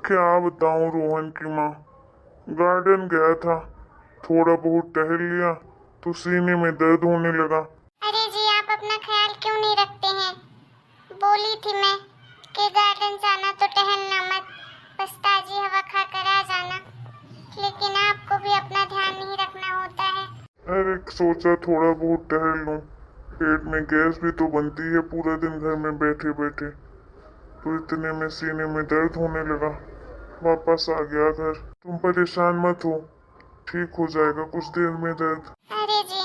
क्या बताऊं रोहन की माँ। गार्डन गया था, थोड़ा बहुत टहल लिया तो सीने में दर्द होने लगा। अरे जी, आप अपना ख्याल क्यों नहीं रखते हैं? बोली थी मैं कि गार्डन जाना तो टहलना मत, बस ताजी हवा खाकर आ जाना। लेकिन आपको भी अपना ध्यान नहीं रखना होता है। अरे सोचा थोड़ा बहुत टहल लूं, पेट में गैस भी तो बनती है पूरा दिन घर में बैठे बैठे। तो इतने में सीने में दर्द होने लगा, वापस आ गया घर। तुम परेशान मत हो, ठीक हो जाएगा कुछ देर में दर्द। अरे जी,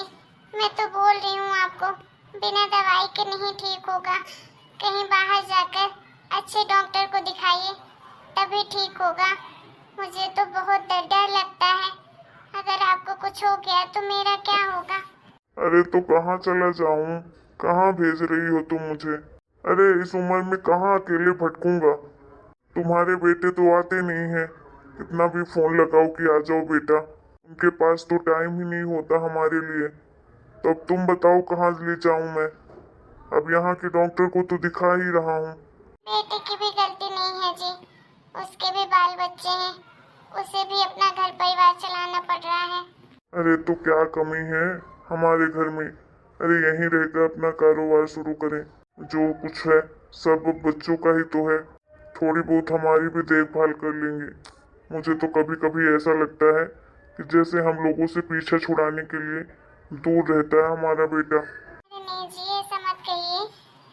मैं तो बोल रही हूँ आपको, बिना दवाई के नहीं ठीक होगा। कहीं बाहर जाकर अच्छे डॉक्टर को दिखाइए, तभी ठीक होगा। मुझे तो बहुत डर लगता है, अगर आपको कुछ हो गया तो मेरा क्या होगा? अरे तो कहाँ चला जाऊं, कहाँ भेज रही हो तुम मुझे? अरे इस उम्र में कहाँ अकेले भटकूंगा। तुम्हारे बेटे तो आते नहीं हैं, कितना भी फोन लगाओ कि आ जाओ बेटा, उनके पास तो टाइम ही नहीं होता हमारे लिए। तो अब तुम बताओ कहाँ ले जाऊं मैं? अब यहाँ के डॉक्टर को तो दिखा ही रहा हूँ। बेटे की भी गलती नहीं है जी, उसके भी बाल बच्चे हैं, उसे भी अपना घर परिवार चलाना पड़ रहा है। अरे तो क्या कमी है हमारे घर में? अरे यहीं रहकर अपना कारोबार शुरू करें, जो कुछ है सब अब बच्चों का ही तो है। थोड़ी बहुत हमारी भी देखभाल कर लेंगे। मुझे तो कभी कभी ऐसा लगता है कि जैसे हम लोगों से पीछा छुड़ाने के लिए दूर रहता है हमारा बेटा। अरे नहीं जी, ऐसा मत कहिए।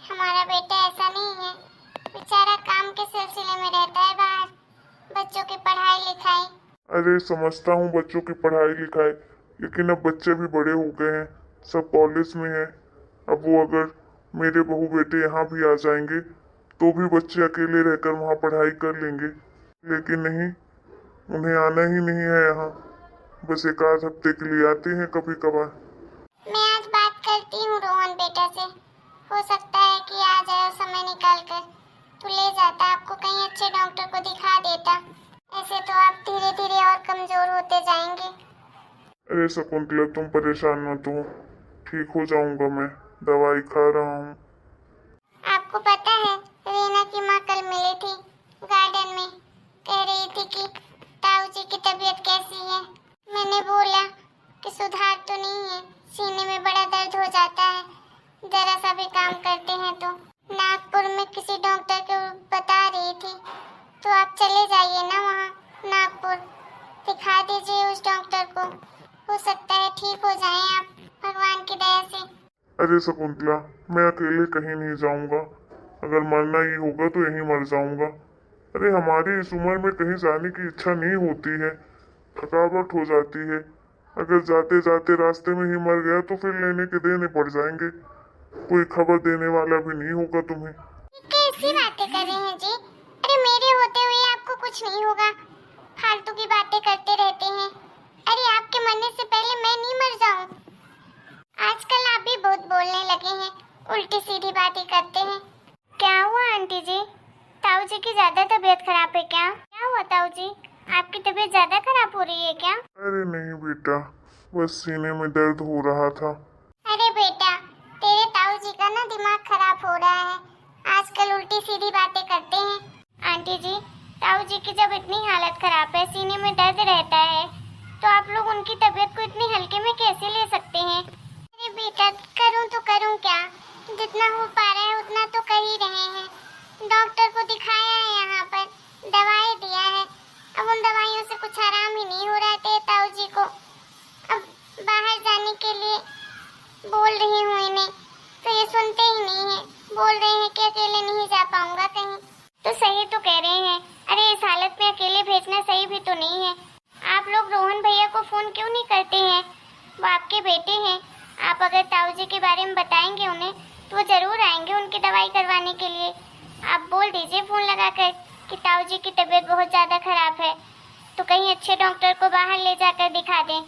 हमारा बेटा ऐसा नहीं है, बेचारा काम के सिलसिले में रहता है बाहर, बच्चों की पढ़ाई लिखाई। अरे समझता हूँ बच्चों की पढ़ाई लिखाई, लेकिन अब बच्चे भी बड़े हो गए हैं, सब कॉलेज में हैं। अब वो अगर मेरे बहू बेटे यहाँ भी आ जाएंगे तो भी बच्चे अकेले रहकर वहाँ पढ़ाई कर लेंगे। लेकिन नहीं, उन्हें आना ही नहीं है यहाँ, बस एक आध हफ्ते के लिए आते हैं कभी कभार। मैं आज बात करती हूँ रोहन बेटा से, हो सकता है कि आ जाए समय निकाल कर, तो ले जाता आपको कहीं अच्छे डॉक्टर को दिखा देता। ऐसे तो आप धीरे धीरे और कमजोर होते जाएंगे। अरे शकुंतला तुम परेशान मत हो, ठीक हो जाऊंगा मैं, दवाई खा रहा हूँ। आपको पता है, रीना की माँ कल मिली थी गार्डन में, कह रही थी कि ताऊ जी की तबीयत कैसी है। मैंने बोला कि सुधार तो नहीं है, सीने में बड़ा दर्द हो जाता है, जरा सा भी काम करते हैं तो। नागपुर में किसी डॉक्टर को बता रही थी, तो आप चले जाइए ना वहाँ नागपुर, दिखा दीजिए उस डॉक्टर को, हो सकता है ठीक हो जाएं आप, भगवान की दया से। अरे शकुंतला, मैं अकेले कहीं नहीं जाऊंगा, अगर मरना ही होगा तो यहीं मर जाऊंगा। अरे हमारी इस उम्र में कहीं जाने की इच्छा नहीं होती है, थकावट हो जाती है। अगर जाते जाते रास्ते में ही मर गया तो फिर लेने के देने पड़ जाएंगे, कोई खबर देने वाला भी नहीं होगा तुम्हें। कैसी बातें कर रहे हैं जी? अरे मेरे होते हुए आपको कुछ नहीं होगा, फालतू की बातें करते रहते हैं। अरे आपके मरने से पहले मैं नहीं मर जाऊं? आजकल आप भी बहुत बोलने लगे हैं, उल्टी सीधी बातें करते हैं। क्या हुआ आंटी जी? ताऊ जी की ज्यादा तबीयत खराब है क्या? क्या हुआ ताऊ जी, आपकी तबीयत ज्यादा खराब हो रही है क्या? अरे नहीं बेटा, बस सीने में दर्द हो रहा था। अरे बेटा, तेरे ताऊ जी का ना दिमाग खराब हो रहा है, आजकल उल्टी सीधी बातें करते हैं। आंटी जी, ताऊ जी की जब इतनी हालत खराब है, सीने में दर्द रहता है, तो आप लोग उनकी तबीयत को इतनी हल्के में कैसे ले सकते हैं? अरे बेटा, करूं तो करूं क्या, जितना हो पा रहा है उतना तो कर ही रहे हैं। डॉक्टर को दिखाया है यहाँ पर, दवाई दिया है, अब उन दवाइयों से कुछ आराम ही नहीं हो रहा है ताऊ जी को। अब बाहर जाने के लिए बोल रही हूँ इन्हें, तो ये सुनते ही नहीं है, बोल रहे हैं कि अकेले नहीं जा पाऊंगा कहीं। तो सही तो कह रहे हैं, अरे इस हालत में अकेले भेजना सही भी तो नहीं है। आप लोग रोहन भैया को फोन क्यों नहीं करते हैं? वो आपके बेटे हैं, आप अगर ताऊ जी के बारे में बताएंगे उन्हें तो वो जरूर आएंगे उनकी दवाई करवाने के लिए। आप बोल दीजिए फोन लगाकर कि ताऊ जी की तबीयत बहुत ज्यादा खराब है, तो कहीं अच्छे डॉक्टर को बाहर ले जाकर दिखा दें।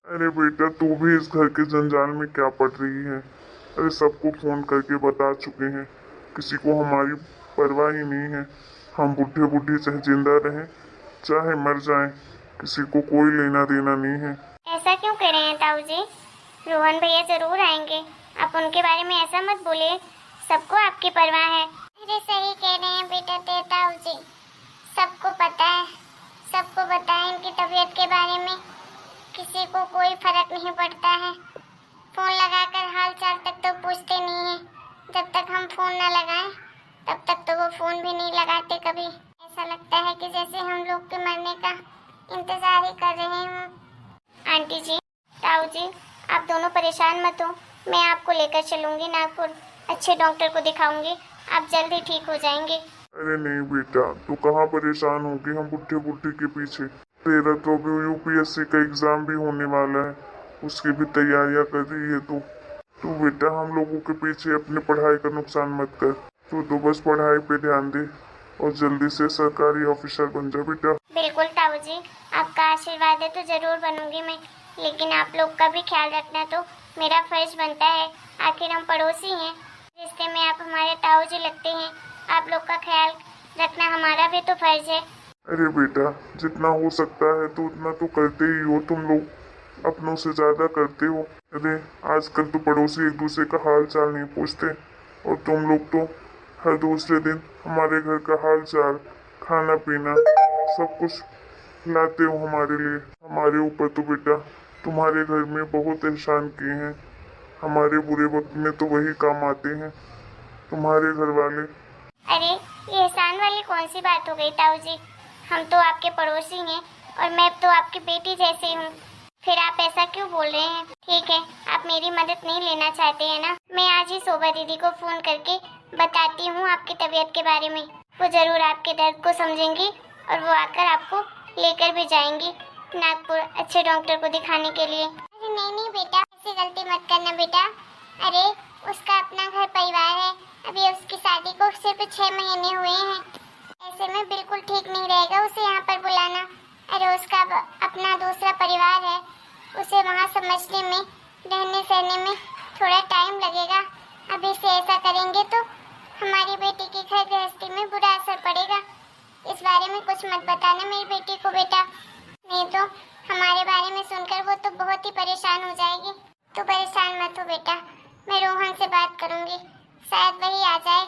अरे बेटा तू भी इस घर के जंजाल में क्या पड़ रही है? अरे सबको फोन करके बता चुके हैं, किसी को हमारी परवाह ही नहीं है। हम बुढ़े बुढ़ी चाहे जिंदा रहें चाहे मर जाएं, किसी को कोई लेना देना नहीं है। ऐसा क्यों कह रहे हैं ताऊ जी? रोहन भैया जरूर आएंगे, आप उनके बारे में ऐसा मत बोलिए, सबको आपकी परवाह है। अरे सही कह रहे हैं बेटा ताऊ जी, सबको पता है, सबको पता है इनकी तबीयत के बारे में। किसी को कोई फर्क नहीं पड़ता है। फोन लगाकर हाल चाल तक तो पूछते नहीं है। जब तक हम फोन न लगाएं तब तक तो वो फोन भी नहीं लगाते कभी। ऐसा लगता है कि जैसे हम लोग के मरने का इंतजार ही कर रहे हों। आंटी जी, ताऊ जी, आप दोनों परेशान मत हो। मैं आपको लेकर चलूंगी नागपुर, अच्छे डॉक्टर को दिखाऊंगी। आप जल्द ही ठीक हो जाएंगे। अरे नहीं बेटा, तू कहाँ परेशान होगी, हम बुढ़े बुढ़ी के पीछे। तेरा तो अभी यूपीएससी का एग्जाम भी होने वाला है, उसकी भी तैयारियां कर रही है तू बेटा हम लोगों के पीछे अपनी पढ़ाई का नुकसान मत कर। तू तो बस पढ़ाई पे ध्यान दे और जल्दी से सरकारी ऑफिसर बन जा बेटा। बिल्कुल ताऊ जी, आपका आशीर्वाद है तो जरूर बनूंगी मैं, लेकिन आप लोग का भी ख्याल रखना तो मेरा फर्ज बनता है। आखिर हम पड़ोसी हैं, रिश्ते में आप हमारे ताऊ जी लगते हैं। आप लोग का ख्याल रखना हमारा भी तो फर्ज है। अरे बेटा, जितना हो सकता है तो उतना तो करते ही हो, तुम लोग अपनों से ज्यादा करते हो। अरे आजकल तो पड़ोसी एक दूसरे का हाल चाल नहीं पूछते, और तुम लोग तो हर दूसरे दिन हमारे घर का हाल चाल, खाना पीना सब कुछ लाते हो हमारे लिए। हमारे ऊपर तो बेटा तुम्हारे घर में बहुत एहसान किए हैं। हमारे बुरे वक्त में तो वही काम आते हैं तुम्हारे घर वाले। अरे ये एहसान वाली कौन सी बात हो गई ताऊ जी? हम तो आपके पड़ोसी हैं और मैं तो आपकी बेटी जैसी हूँ, फिर आप ऐसा क्यों बोल रहे हैं? ठीक है, आप मेरी मदद नहीं लेना चाहते हैं ना? मैं आज ही शोभा दीदी को फोन करके बताती हूँ आपकी तबीयत के बारे में। वो जरूर आपके दर्द को समझेंगी और वो आकर आपको लेकर भी जाएंगी नागपुर अच्छे डॉक्टर को दिखाने के लिए। अरे नहीं बेटा, ऐसी गलती मत करना बेटा। अरे उसका अपना घर परिवार है, अभी उसकी शादी को सिर्फ 6 महीने हुए हैं। ऐसे में बिल्कुल ठीक नहीं रहेगा उसे यहाँ पर बुलाना। अरे उसका अपना दूसरा परिवार है, उसे वहाँ समझने में, रहने सहने में थोड़ा टाइम लगेगा। अभी से ऐसा करेंगे तो हमारी बेटी की घर गृहस्थी में बुरा असर पड़ेगा। इस बारे में कुछ मत बताना मेरी बेटी को बेटा, नहीं तो हमारे बारे में सुनकर वो तो बहुत ही परेशान हो जाएगी। तो परेशान मत हो बेटा, मैं रोहन से बात करूंगी, शायद वही आ जाए।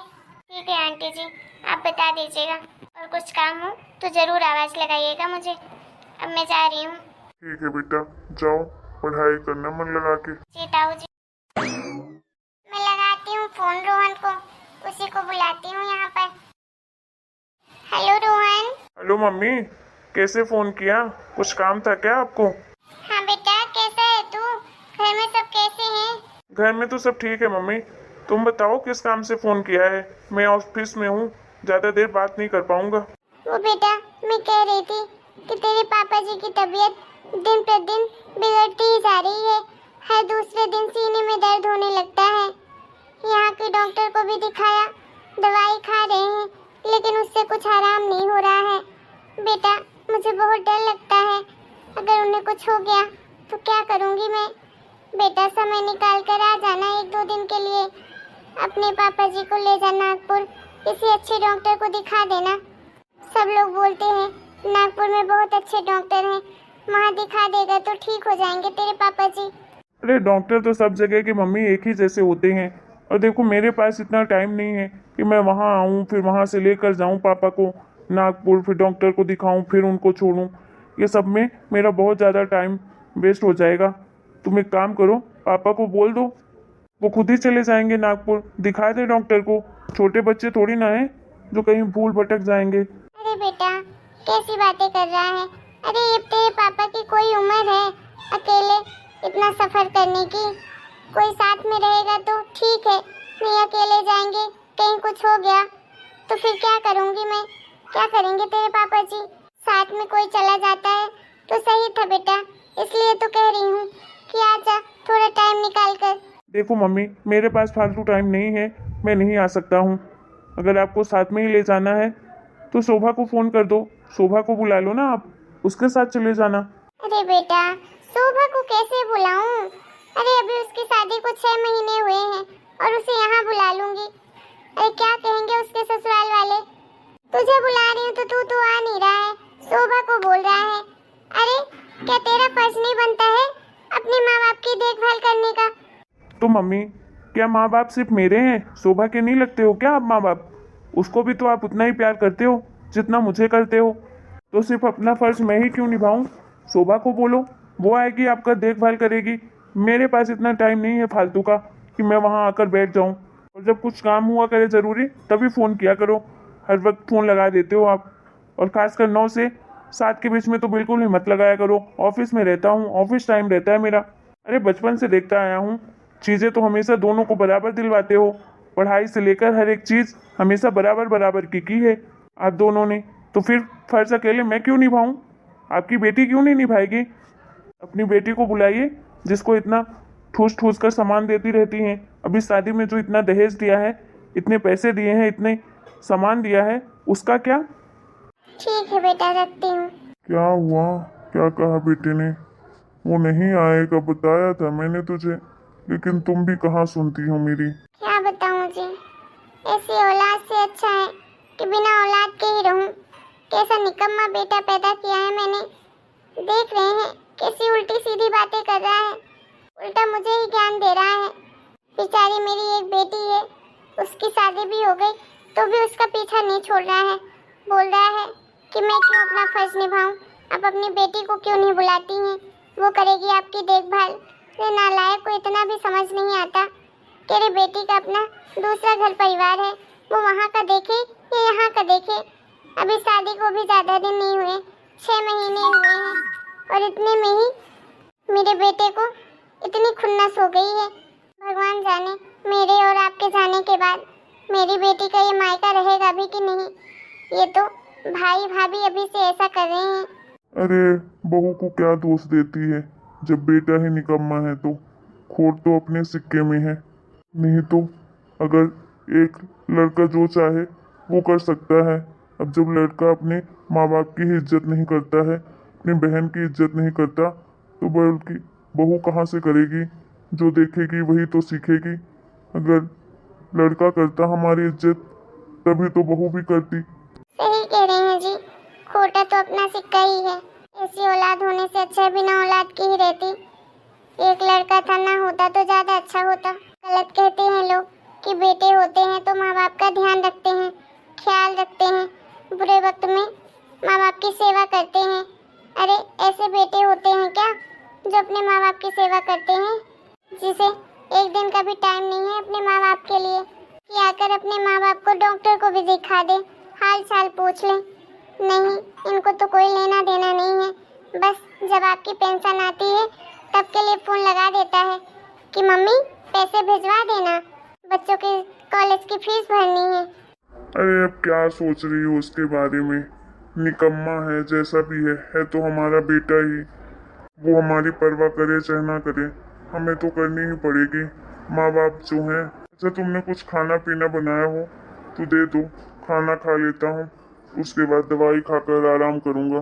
ठीक है आंटी जी, आप बता दीजिएगा, और कुछ काम हो तो जरूर आवाज लगाइएगा मुझे। अब मैं जा रही हूँ। ठीक है बेटा, जाओ पढ़ाई करना मन लगा के। जी ताऊ जी। मैं लगाती हूँ फोन रोहन को, उसी को बुलाती हूँ यहाँ पर। हेलो रोहन। हेलो मम्मी, कैसे फोन किया? कुछ काम था क्या आपको? हाँ बेटा, कैसा है तू? घर में सब कैसे हैं? घर में तो सब ठीक है मम्मी। तुम बताओ किस काम से फोन किया है? मैं ऑफिस में हूँ, ज्यादा देर बात नहीं कर पाऊंगा। वो बेटा, मैं कह रही थी कि तेरे पापा जी की तबीयत दिन प्रतिदिन बिगड़ती ही जा रही है। हर दूसरे दिन सीने में दर्द होने लगता है। यहाँ के डॉक्टर को भी दिखाया, दवाई खा रहे हैं, लेकिन उससे कुछ आराम नहीं हो रहा है। बेटा मुझे बहुत डर लगता है, अगर उन्हें कुछ हो गया तो क्या करूँगी मैं? बेटा समय निकाल कर आ जाना 1-2 दिन के लिए, अपने पापा जी को ले जाना नागपुर, किसी अच्छे डॉक्टर को दिखा देना। सब लोग बोलते हैं नागपुर में बहुत अच्छे डॉक्टर हैं, वहाँ दिखा देगा तो ठीक हो जाएंगे तेरे पापा जी। अरे डॉक्टर तो सब जगह के मम्मी एक ही जैसे होते हैं। और देखो मेरे पास इतना टाइम नहीं है कि मैं वहाँ आऊँ, फिर वहाँ से लेकर जाऊँ पापा को नागपुर, फिर डॉक्टर को दिखाऊँ, फिर उनको छोड़ूँ। ये सब में मेरा बहुत ज़्यादा टाइम वेस्ट हो जाएगा। तुम एक काम करो, पापा को बोल दो, वो खुद ही चले जाएंगे नागपुर, दिखा दे डॉक्टर को। छोटे बच्चे थोड़ी ना हैं जो कहीं भूल भटक जाएंगे। अरे बेटा कैसी बातें कर रहा है? अरे ये तेरे पापा की कोई उम्र है अकेले इतना सफर करने की? कोई साथ में रहेगा तो ठीक है, नहीं अकेले जाएंगे, कहीं कुछ हो गया तो फिर क्या करूँगी मैं? क्या करेंगे तेरे पापा जी? साथ में कोई चला जाता है तो सही था बेटा, इसलिए तो कह रही हूँ कि आजा थोड़ा टाइम निकाल कर। देखो मम्मी, मेरे पास फालतू टाइम नहीं है, मैं नहीं आ सकता हूँ। अगर आपको साथ में ही ले जाना है तो शोभा को फ़ोन कर दो, शोभा को बुला लो ना, आप उसके साथ चले जाना। अरे बेटा शोभा को कैसे बुलाऊं? अरे अभी उसकी शादी को 6 महीने हुए हैं और उसे यहाँ बुला लूंगी। अरे क्या कहेंगे उसके ससुराल वाले? तुझे बुला रही हूँ तो तू आ नहीं रहा है, शोभा को बोल रहा है। अरे क्या तेरा फर्ज नहीं बनता है अपने माँ बाप की देखभाल करने का? तो मम्मी, क्या माँ बाप सिर्फ मेरे हैं? शोभा के नहीं लगते हो क्या आप माँ बाप? उसको भी तो आप उतना ही प्यार करते हो जितना मुझे करते हो। तो सिर्फ अपना फर्ज मैं ही क्यों निभाऊं? शोभा को बोलो, वो आएगी, आपका देखभाल करेगी। मेरे पास इतना टाइम नहीं है फालतू का कि मैं वहाँ आकर बैठ जाऊं। और जब कुछ काम हुआ करे ज़रूरी तभी फ़ोन किया करो। हर वक्त फ़ोन लगा देते हो आप, और ख़ासकर 9 से 7 के बीच में तो बिल्कुल ही मत लगाया करो। ऑफिस में रहता हूँ, ऑफिस टाइम रहता है मेरा। अरे बचपन से देखता आया हूँ, चीज़ें तो हमेशा दोनों को बराबर दिलवाते हो। पढ़ाई से लेकर हर एक चीज़ हमेशा बराबर बराबर की है आप दोनों ने। तो फिर फर्ज अकेले मैं क्यों निभाऊं? आपकी बेटी क्यों नहीं निभाएगी? अपनी बेटी को बुलाइए, जिसको इतना ठूस ठूस कर सामान देती रहती हैं। अभी शादी में जो इतना दहेज दिया है, इतने पैसे दिए हैं, इतने सामान दिया है, उसका क्या? ठीक है बेटा, रखती हूँ। क्या हुआ? क्या कहा बेटे ने? वो नहीं आएगा बताया था मैंने तुझे, लेकिन तुम भी कहाँ सुनती हो मेरी। क्या बताऊँ जी, ऐसी औलाद से अच्छा है कि बिना औलाद के ही रहूं। कैसा निकम्मा बेटा पैदा किया है मैंने। देख रहे हैं कैसी उल्टी सीधी बातें कर रहा है, उल्टा मुझे ही ज्ञान दे रहा है। बेचारी मेरी एक बेटी है, उसकी शादी भी हो गई तो भी उसका पीछा नहीं छोड़ रहा है। बोल रहा है कि मैं क्यों अपना फर्ज निभाऊं, आप अपनी बेटी को क्यों नहीं बुलाती हैं, वो करेगी आपकी देखभाल। ये नालायक को इतना भी समझ नहीं आता। तेरे बेटी का अपना दूसरा घर परिवार है, वो वहाँ का देखे या यहाँ का देखे। अभी शादी को भी ज़्यादा दिन नहीं हुए, 6 महीने हुए हैं, और इतने में ही मेरे बेटे को इतनी खुन्नस हो गई है। भगवान जाने मेरे और आपके जाने के बाद मेरी बेटी का ये मायका रहेगा भी कि नहीं। ये तो भाई भाभी अभी से ऐसा कर रहे हैं। अरे बहू को क्या दोष देती है? जब बेटा ही निकम्मा है तो खोट तो अपने सिक्के में है। नहीं तो अगर एक लड़का जो चाहे वो कर सकता है। अब जब लड़का अपने माँ बाप की ही इज्जत नहीं करता है, अपनी बहन की इज्जत नहीं करता, तो बल्कि बहू कहाँ से करेगी? जो देखेगी वही तो सीखेगी। अगर लड़का करता हमारी इज्जत तभी तो बहू भी करती। सही कह रहे हैं जी, खोटा तो अपना सिक्का ही है। ऐसी औलाद होने से अच्छा बिना औलाद की ही रहती। एक लड़का था ना होता तो ज्यादा अच्छा होता। गलत कहते हैं लोग कि बेटे होते हैं तो माँ बाप का ध्यान रखते हैं, ख्याल रखते हैं, बुरे वक्त में माँ बाप की सेवा करते हैं। अरे ऐसे बेटे होते हैं क्या जो अपने माँ बाप की सेवा करते हैं, जिसे एक दिन का भी टाइम नहीं है अपने माँ बाप के लिए कि आकर अपने माँ बाप को डॉक्टर को भी दिखा दे, हाल चाल पूछ ले। नहीं, इनको तो कोई लेना देना नहीं है। बस जब आपकी पेंशन आती है तब के लिए फोन लगा देता है कि मम्मी पैसे भिजवा देना, बच्चों के कॉलेज की फीस भरनी है। अरे अब क्या सोच रही हो उसके बारे में? निकम्मा है जैसा भी है तो हमारा बेटा ही। वो हमारी परवाह करे चाहे ना करे, हमें तो करनी ही पड़ेगी। माँ बाप जो हैं। अच्छा तुमने कुछ खाना पीना बनाया हो तो दे दो, खाना खा लेता हूँ, उसके बाद दवाई खाकर आराम करूँगा।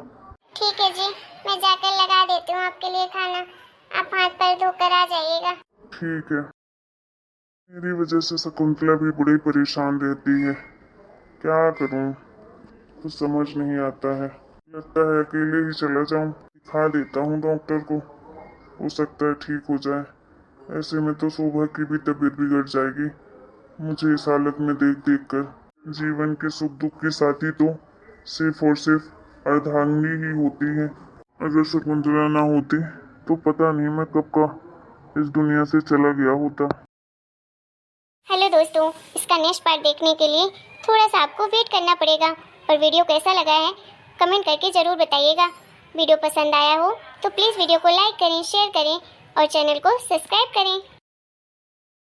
ठीक है जी, मैं जाकर लगा देती हूँ आपके लिए खाना, आप हाथ पैर धोकर आ जाइएगा। ठीक है। मेरी वजह से शकुंतला भी बड़ी परेशान रहती है, क्या करूं? कुछ समझ नहीं आता है। लगता है अकेले ही चला जाऊं, दिखा देता हूं डॉक्टर को, हो सकता है ठीक हो जाए। ऐसे में तो शोभा की भी तबीयत बिगड़ जाएगी। मुझे इस हालत में देख देख कर जीवन के सुख दुख की साथी तो सिर्फ और सिर्फ अर्धांगिनी ही होती है। अगर शकुंतला ना होती तो पता नहीं मैं कब का इस दुनिया से चला गया होता। हेलो दोस्तों, इसका नेक्स्ट पार्ट देखने के लिए थोड़ा सा आपको वेट करना पड़ेगा। और वीडियो कैसा लगा है कमेंट करके ज़रूर बताइएगा। वीडियो पसंद आया हो तो प्लीज़ वीडियो को लाइक करें, शेयर करें और चैनल को सब्सक्राइब करें।